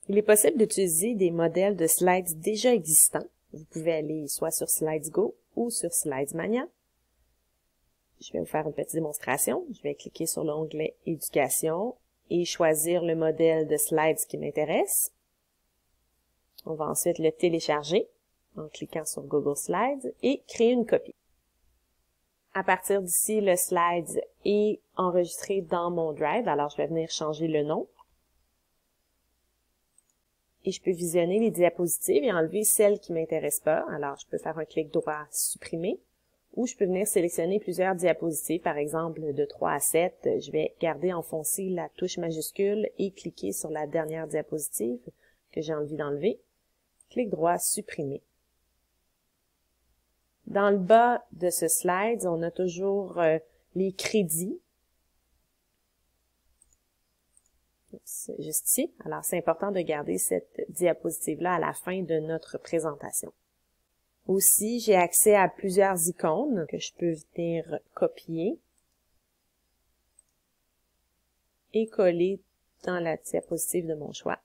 Il est possible d'utiliser des modèles de slides déjà existants. Vous pouvez aller soit sur SlidesGo ou sur SlidesMania. Je vais vous faire une petite démonstration. Je vais cliquer sur l'onglet Éducation et choisir le modèle de slides qui m'intéresse. On va ensuite le télécharger en cliquant sur Google Slides et créer une copie. À partir d'ici, le slide est enregistré dans mon Drive, alors je vais venir changer le nom. Et je peux visionner les diapositives et enlever celles qui ne m'intéressent pas. Alors, je peux faire un clic droit « Supprimer » ou je peux venir sélectionner plusieurs diapositives, par exemple de 3 à 7. Je vais garder enfoncé la touche majuscule et cliquer sur la dernière diapositive que j'ai envie d'enlever. Clic droit « Supprimer ». Dans le bas de ce slide, on a toujours les crédits. Juste ici. Alors, c'est important de garder cette diapositive-là à la fin de notre présentation. Aussi, j'ai accès à plusieurs icônes que je peux venir copier et coller dans la diapositive de mon choix.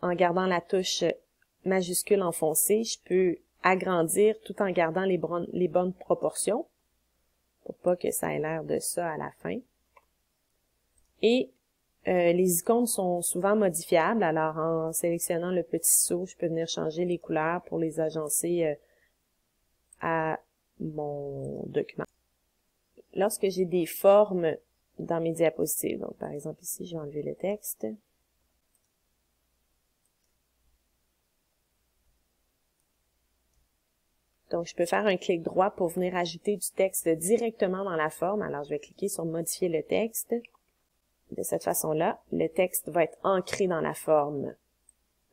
En gardant la touche majuscule enfoncée, je peux agrandir tout en gardant les bonnes proportions pour pas que ça ait l'air de ça à la fin. Et les icônes sont souvent modifiables, alors en sélectionnant le petit saut, je peux venir changer les couleurs pour les agencer à mon document. Lorsque j'ai des formes dans mes diapositives, donc par exemple ici, je vais enlever le texte. Donc, je peux faire un clic droit pour venir ajouter du texte directement dans la forme. Alors, je vais cliquer sur « Modifier le texte ». De cette façon-là, le texte va être ancré dans la forme.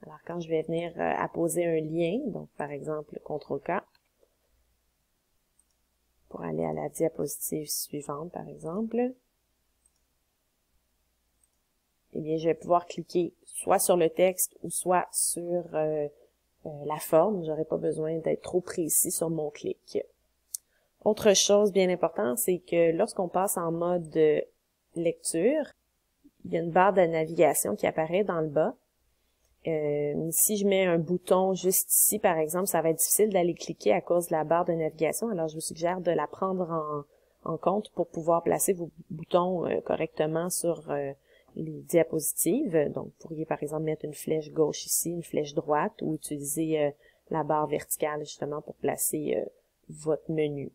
Alors, quand je vais venir apposer un lien, donc par exemple, CTRL-K, pour aller à la diapositive suivante, par exemple, eh bien, je vais pouvoir cliquer soit sur le texte ou soit sur la forme. J'aurai pas besoin d'être trop précis sur mon clic. Autre chose bien importante, c'est que lorsqu'on passe en mode lecture, il y a une barre de navigation qui apparaît dans le bas. Si je mets un bouton juste ici, par exemple, ça va être difficile d'aller cliquer à cause de la barre de navigation. Alors, je vous suggère de la prendre en compte pour pouvoir placer vos boutons correctement sur les diapositives. Donc, vous pourriez, par exemple, mettre une flèche gauche ici, une flèche droite, ou utiliser la barre verticale, justement, pour placer votre menu.